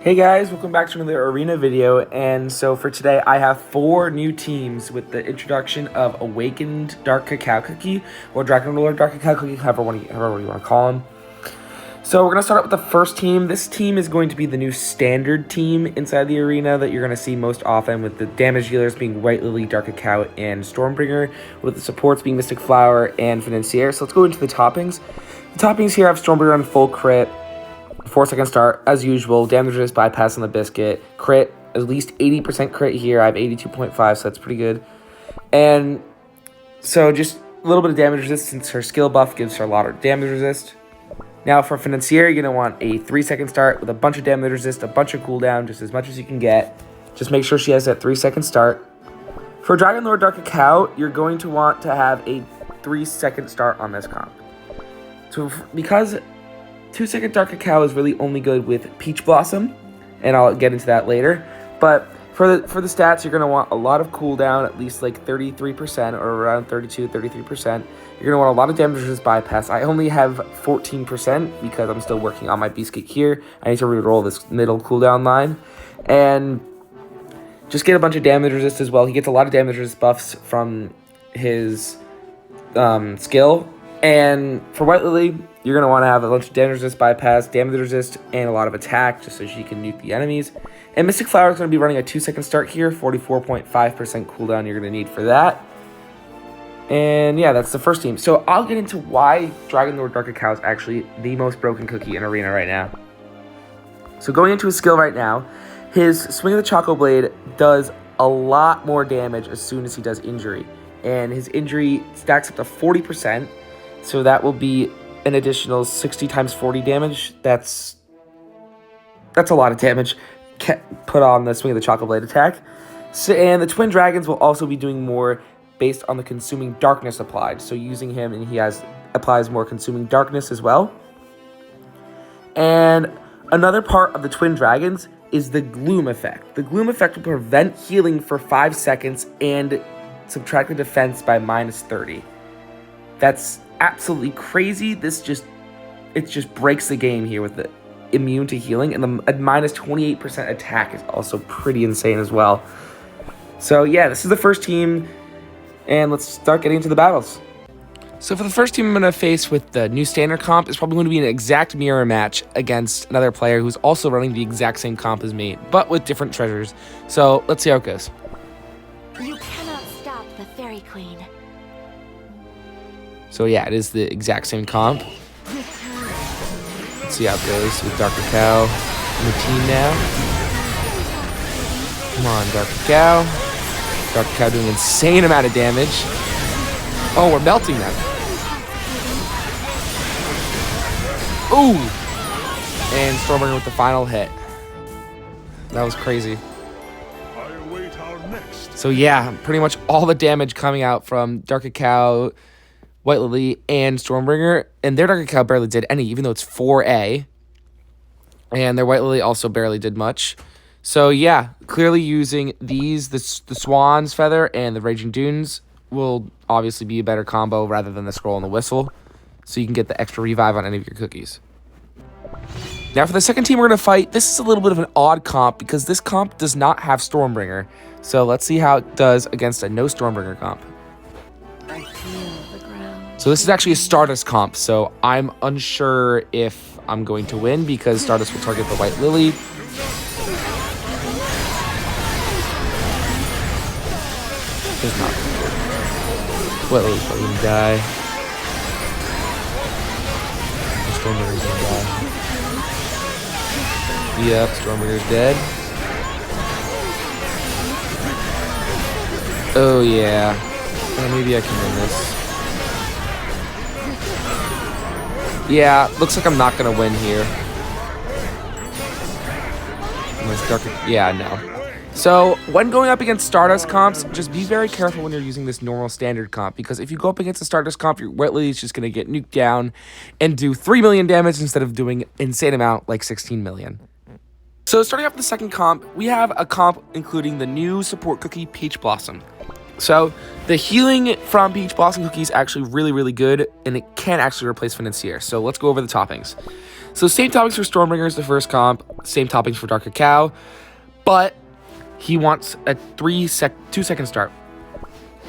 Hey guys, welcome back to another arena video. And so for today I have 4 new teams with the introduction of Awakened Dark Cacao Cookie or Dragon Roller Dark Cacao Cookie, however you want to call them. So we're going to start out with the first team. This team is going to be the new standard team inside the arena that you're going to see most often, with the damage dealers being White Lily, Dark Cacao, and Stormbringer, with the supports being Mystic Flower and Financier. So let's go into the toppings. The toppings here have Stormbringer on full crit, 4-second start, as usual, damage resist, bypass on the biscuit, crit, at least 80% crit here. I have 82.5, so that's pretty good. And so just a little bit of damage resist, since her skill buff gives her a lot of damage resist. Now for Financier, you're going to want a 3-second start with a bunch of damage resist, a bunch of cooldown, just as much as you can get. Just make sure she has that 3-second start. For Dragon Lord Dark Cacao, you're going to want to have a 3-second start on this comp. So because 2-second Dark Cacao is really only good with Peach Blossom, and I'll get into that later. But for the stats, you're going to want a lot of cooldown, at least like 33% or around 33%. You're going to want a lot of damage resist bypass. I only have 14% because I'm still working on my Beastcake here. I need to reroll this middle cooldown line. And just get a bunch of damage resist as well. He gets a lot of damage resist buffs from his skill. And for White Lily, you're going to want to have a bunch of damage resist, bypass, damage resist, and a lot of attack, just so she can nuke the enemies. And Mystic Flower is going to be running a 2-second start here, 44.5% cooldown you're going to need for that. And yeah, that's the first team. So I'll get into why Dragon Lord Dark Cacao is actually the most broken cookie in Arena right now. So going into his skill right now, his Swing of the Choco Blade does a lot more damage as soon as he does injury. And his injury stacks up to 40%. So that will be an additional 60 times 40 damage. That's a lot of damage put on the Swing of the Choco Blade attack. So, and the Twin Dragons will also be doing more based on the Consuming Darkness applied. So using him, and he applies more Consuming Darkness as well. And another part of the Twin Dragons is the Gloom effect. The Gloom effect will prevent healing for 5 seconds and subtract the defense by -30. That's absolutely crazy. It just breaks the game here with the immune to healing, and the -28% attack is also pretty insane as well. So yeah, this is the first team, and let's start getting into the battles. So for the first team I'm going to face with the new standard comp is probably going to be an exact mirror match against another player who's also running the exact same comp as me, but with different treasures. So let's see how it goes. You cannot stop the Fairy Queen. So yeah, it is the exact same comp. Let's see how it goes with Dark Cacao in the team now. Come on, Dark Cacao. Dark Cacao doing an insane amount of damage. Oh, we're melting them. Ooh! And Stormbringer with the final hit. That was crazy. So yeah, pretty much all the damage coming out from Dark Cacao, White Lily, and Stormbringer, and their Dark Cacao barely did any, even though it's 4A. And their White Lily also barely did much. So yeah, clearly using these, the Swan's Feather and the Raging Dunes will obviously be a better combo rather than the Scroll and the Whistle, so you can get the extra revive on any of your cookies. Now for the second team we're going to fight, this is a little bit of an odd comp because this comp does not have Stormbringer. So let's see how it does against a no Stormbringer comp. So this is actually a Stardust comp, so I'm unsure if I'm going to win because Stardust will target the White Lily. It's not good. White Lily's probably gonna die. Stormbringer's gonna die. Yep, Stormbringer's dead. Oh yeah. Maybe I can win this. Yeah, looks like I'm not going to win here. Yeah, no. So, when going up against Stardust comps, just be very careful when you're using this normal standard comp, because if you go up against a Stardust comp, your White Lily is just going to get nuked down and do 3 million damage instead of doing insane amount like 16 million. So, starting off with the second comp, we have a comp including the new support cookie, Peach Blossom. So the healing from Peach Blossom Cookie is actually really, really good, and it can actually replace Financier. So let's go over the toppings. So same toppings for Stormbringer as the first comp, same toppings for Dark Cacao, but he wants a 2-second start.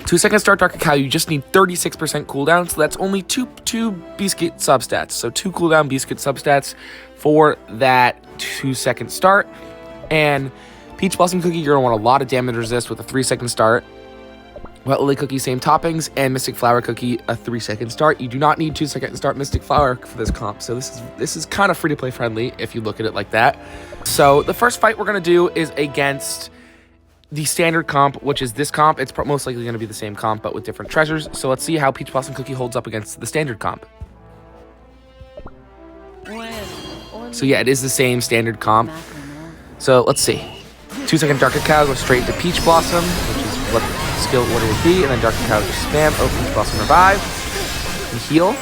2-second start Dark Cacao, you just need 36% cooldown, so that's only two Beastkit substats. So 2 cooldown Beastkit substats for that 2-second start. And Peach Blossom Cookie, you're going to want a lot of damage resist with a 3-second start. Wet Lily Cookie, same toppings, and Mystic Flower Cookie, a 3-second start. You do not need 2-second start Mystic Flower for this comp, so this is kind of free-to-play friendly if you look at it like that. So the first fight we're going to do is against the standard comp, which is this comp. It's most likely going to be the same comp, but with different treasures. So let's see how Peach Blossom Cookie holds up against the standard comp. So yeah, it is the same standard comp. So let's see. 2-second Dark Cacao goes straight into Peach Blossom, which is what the skill order would be, and then Dark Cacao just spam, Peach Blossom revive, and heal.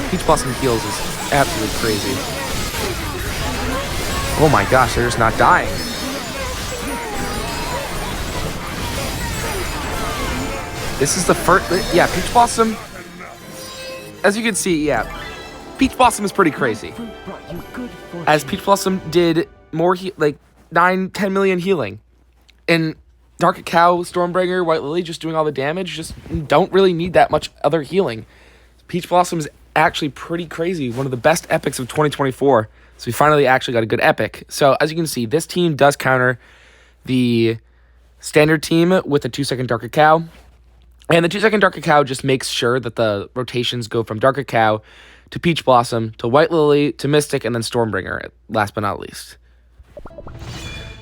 Peach Blossom heals is absolutely crazy. Oh my gosh, they're just not dying. This is the first, yeah, Peach Blossom, as you can see, yeah, Peach Blossom is pretty crazy. As Peach Blossom did more, like 9-10 million healing. And Dark Cacao, Stormbringer, White Lily just doing all the damage, just don't really need that much other healing. Peach Blossom is actually pretty crazy, one of the best epics of 2024. So we finally actually got a good epic. So as you can see, this team does counter the standard team with a 2-second Dark Cacao. And the 2-second Dark Cacao just makes sure that the rotations go from Dark Cacao to Peach Blossom to White Lily to Mystic and then Stormbringer, last but not least.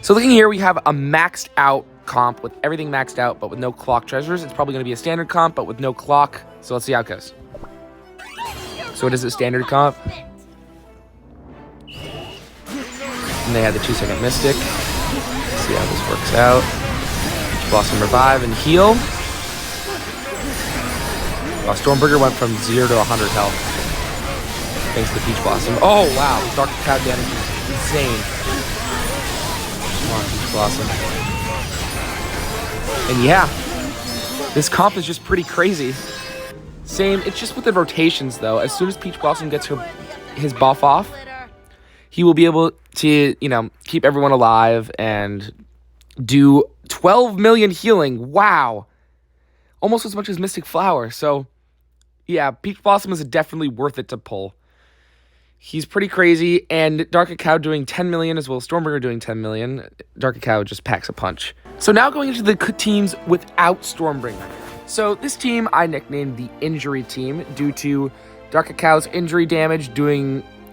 So looking here, we have a maxed out comp with everything maxed out, but with no clock treasures. It's probably going to be a standard comp, but with no clock. So let's see how it goes. So it is a standard comp. And they had the 2-second Mystic. Let's see how this works out. Peach Blossom revive and heal. Stormbringer went from 0 to 100 health. Thanks to Peach Blossom. Oh, wow. Dark Cacao damage is insane. Come on, Peach Blossom. And yeah, this comp is just pretty crazy. Same, it's just with the rotations, though. As soon as Peach Blossom gets his buff off, he will be able to, keep everyone alive and do 12 million healing. Wow. Almost as much as Mystic Flower. So, yeah, Peach Blossom is definitely worth it to pull. He's pretty crazy, and Dark Cacao doing 10 million as well as Stormbringer doing 10 million. Dark Cacao just packs a punch. So now going into the teams without Stormbringer. So this team I nicknamed the Injury Team due to Dark Cacao's injury damage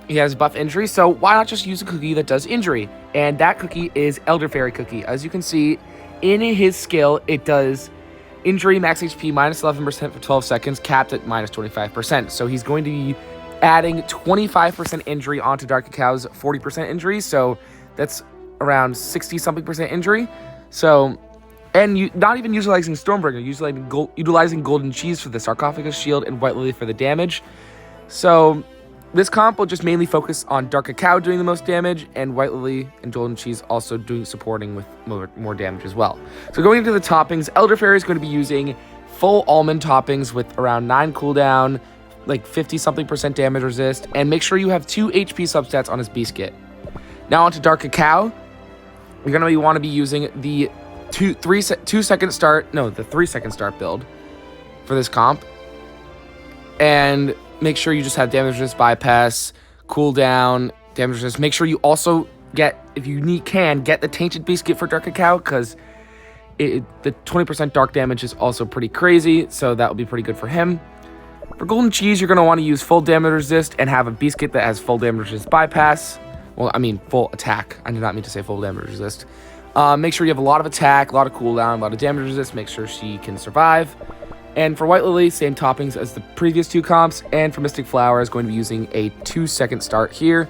he has buff injury, so why not just use a cookie that does injury? And that cookie is Elder Fairy Cookie. As you can see, in his skill, it does injury, max HP, minus 11% for 12 seconds, capped at minus 25%. So he's going to be adding 25% injury onto Dark Cacao's 40% injury. So that's around 60-something% injury. So, and not even utilizing Stormbringer, utilizing Golden Cheese for the Sarcophagus Shield and White Lily for the damage. So this comp will just mainly focus on Dark Cacao doing the most damage, and White Lily and Golden Cheese also supporting with more damage as well. So going into the toppings, Elder Fairy is going to be using full almond toppings with around 9 cooldown, like 50-something% damage resist, and make sure you have 2 HP substats on his Beastkit. Now onto Dark Cacao. You're going to want to be using the 3-second start build for this comp. And make sure you just have damage resist, bypass, cooldown, damage resist. Make sure you also get, if you can, get the Tainted Beastkit for Dark Cacao, because the 20% dark damage is also pretty crazy, so that will be pretty good for him. For Golden Cheese, you're going to want to use full damage resist and have a Beastkit that has full damage resist bypass. Well, I mean full attack. I did not mean to say full damage resist. Make sure you have a lot of attack, a lot of cooldown, a lot of damage resist. Make sure she can survive. And for White Lily, same toppings as the previous 2 comps. And for Mystic Flower, is going to be using a 2-second start here.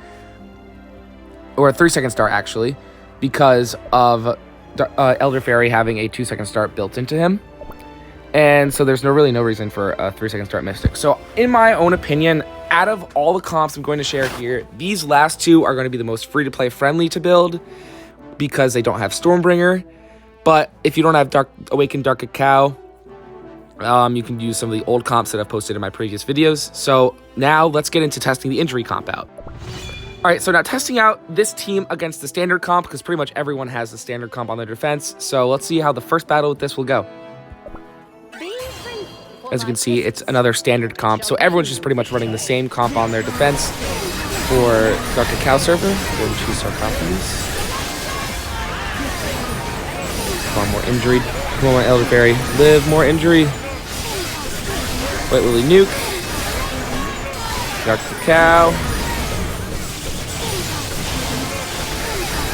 Or a 3-second start, actually. Because of Elder Fairy having a 2-second start built into him. And so there's really no reason for a 3-second start Mystic. So in my own opinion, out of all the comps I'm going to share here, these last 2 are going to be the most free-to-play friendly to build, because they don't have Stormbringer. But if you don't have Awakened Dark Cacao, you can use some of the old comps that I've posted in my previous videos. So now let's get into testing the injury comp out. Alright, so now testing out this team against the standard comp, because pretty much everyone has the standard comp on their defense. So let's see how the first battle with this will go. As you can see, it's another standard comp, so everyone's just pretty much running the same comp on their defense for Dark Cacao server. Go and choose Sarcophagus. Come on, more injury. Come on, Elder Fairy. Live, more injury. White Lily Nuke. Dark Cacao.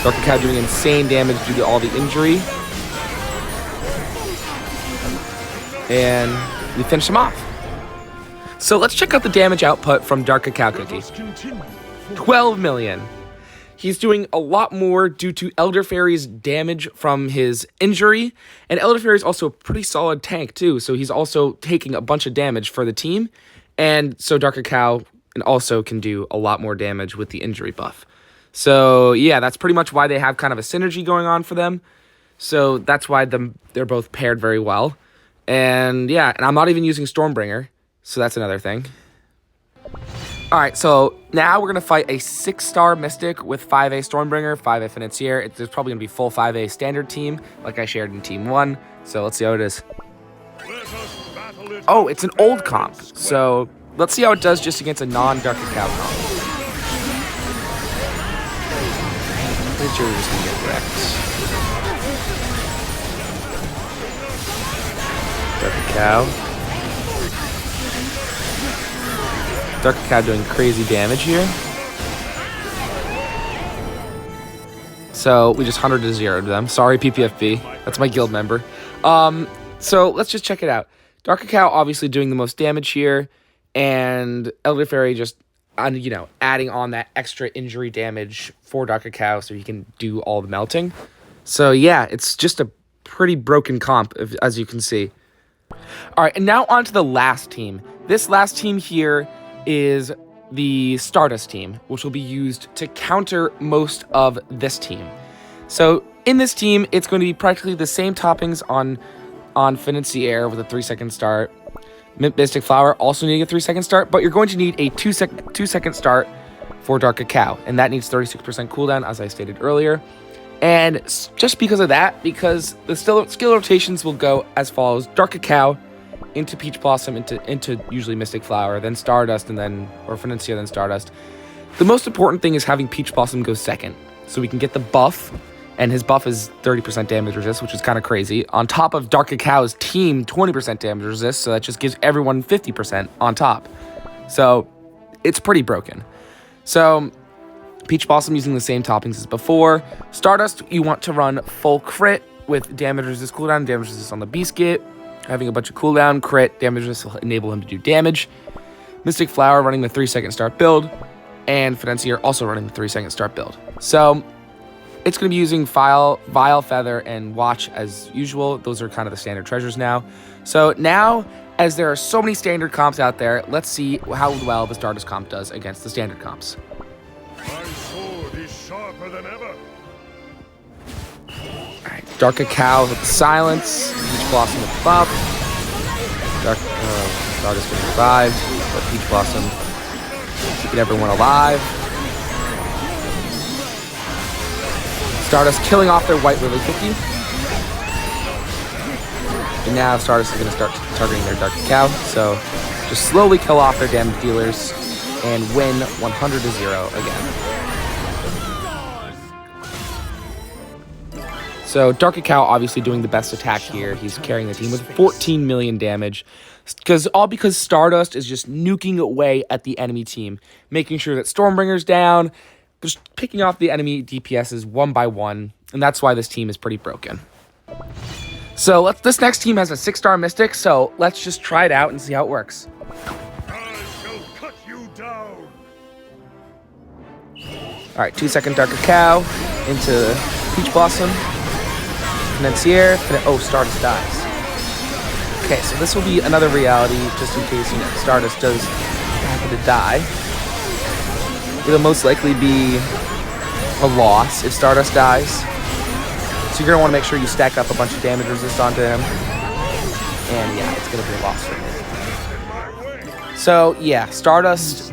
Dark Cacao doing insane damage due to all the injury. And we finish him off. So let's check out the damage output from Dark Cacao Cookie. 12 million. He's doing a lot more due to Elder Fairy's damage from his injury. And Elder Fairy is also a pretty solid tank too. So he's also taking a bunch of damage for the team. And so Dark Cacao also can do a lot more damage with the injury buff. So yeah, that's pretty much why they have kind of a synergy going on for them. So that's why they're both paired very well. And yeah, and I'm not even using Stormbringer. So that's another thing. Alright, so now we're going to fight a 6-star Mystic with 5A Stormbringer, 5A Financier. There's probably going to be full 5A standard team, like I shared in Team 1. So let's see how it is. Oh, it's an old comp. So let's see how it does just against a non-Dark Cacao comp. Pretty sure we're just going to get wrecked. Dark Cacao. Dark Cacao doing crazy damage here. So we just 100 to 0'd them. Sorry, PPFB. That's my guild member. So let's just check it out. Dark Cacao obviously doing the most damage here, and Elder Fairy just, adding on that extra injury damage for Dark Cacao so he can do all the melting. So yeah, it's just a pretty broken comp, as you can see. All right, and now on to the last team. This last team here is the Stardust team, which will be used to counter most of this team. So in this team, it's going to be practically the same toppings on Financier with a 3-second start. Mystic Flower also needing a 3-second start, but you're going to need a 2-second start for Dark Cacao, and that needs 36% cooldown, as I stated earlier. And just because of that, because the skill rotations will go as follows: Dark Cacao into Peach Blossom, into usually Mystic Flower, then Stardust, and then, or Financier, then Stardust. The most important thing is having Peach Blossom go second, so we can get the buff, and his buff is 30% damage resist, which is kind of crazy, on top of Dark Cacao's team 20% damage resist, so that just gives everyone 50% on top. So it's pretty broken. So Peach Blossom using the same toppings as before. Stardust, you want to run full crit with damage resist cooldown, damage resist on the Beast Gate. Having a bunch of cooldown, crit, damage resist will enable him to do damage. Mystic Flower running the 3-second start build, and Financier also running the 3-second start build. So it's going to be using Vile, Feather, and Watch as usual. Those are kind of the standard treasures now. So now, as there are so many standard comps out there, let's see how well the Stardust comp does against the standard comps. My sword is sharper than ever. Alright, Dark Cacao with the silence, Peach Blossom with the buff. Stardust getting revived, but Peach Blossom keeping everyone alive. Stardust killing off their White Lily Cookie. And now Stardust is going to start targeting their Dark Cacao, so just slowly kill off their damage dealers and win 100 to 0 again. So Dark Cacao obviously doing the best attack here. He's carrying the team with 14 million damage. Because Stardust is just nuking away at the enemy team, making sure that Stormbringer's down, just picking off the enemy DPSs one by one, and that's why this team is pretty broken. So this next team has a 6-star Mystic, so let's just try it out and see how it works. I shall cut you down. Alright, 2-second Dark Cacao into Peach Blossom. Financier, Stardust dies. Okay, so this will be another reality, just in case Stardust does happen to die. It'll most likely be a loss if Stardust dies. So you're going to want to make sure you stack up a bunch of damage resist onto him. And yeah, it's going to be a loss for me. So yeah, Stardust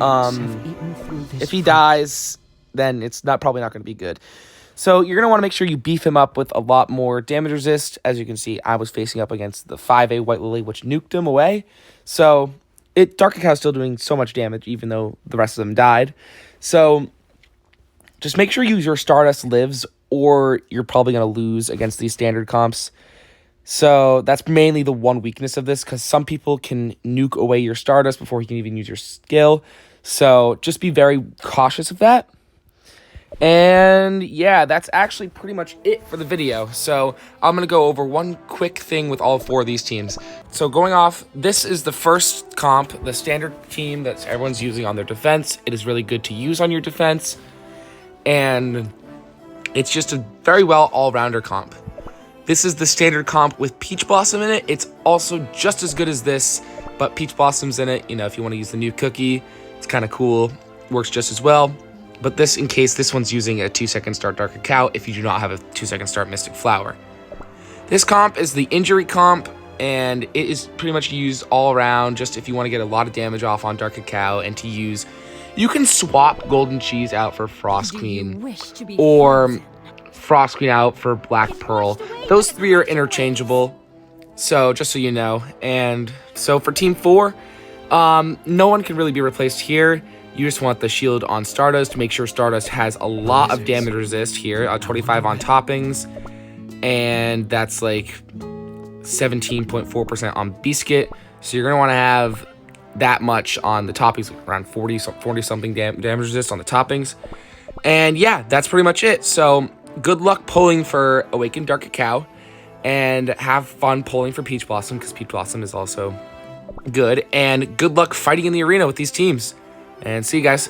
If he dies, then it's probably not going to be good. So you're going to want to make sure you beef him up with a lot more damage resist. As you can see, I was facing up against the 5A White Lily, which nuked him away. So Dark Cacao is still doing so much damage, even though the rest of them died. So just make sure your Stardust lives, or you're probably going to lose against these standard comps. So that's mainly the one weakness of this, because some people can nuke away your Stardust before you can even use your skill. So just be very cautious of that. And yeah, that's actually pretty much it for the video. So I'm going to go over one quick thing with all 4 of these teams. So going off, this is the first comp, the standard team that everyone's using on their defense. It is really good to use on your defense. And it's just a very well all-rounder comp. This is the standard comp with Peach Blossom in it. It's also just as good as this, but Peach Blossom's in it. You know, if you want to use the new cookie, it's kind of cool. Works just as well. But this, in case this one's using a 2-second start Dark Cacao if you do not have a 2-second start Mystic Flower. This comp is the injury comp, and it is pretty much used all around, just if you want to get a lot of damage off on Dark Cacao and to use. You can swap Golden Cheese out for Frost Queen, or Frost Queen out for Black Pearl. Those 3 are interchangeable, so just so you know. And so for Team 4, no one can really be replaced here. You just want the shield on Stardust to make sure Stardust has a lot of damage resist here. 25 on toppings, and that's like 17.4% on Biscuit. So you're going to want to have that much on the toppings, around 40 something damage resist on the toppings. And yeah, that's pretty much it. So good luck pulling for Awakened Dark Cacao, and have fun pulling for Peach Blossom, because Peach Blossom is also good. And good luck fighting in the arena with these teams. And see you guys.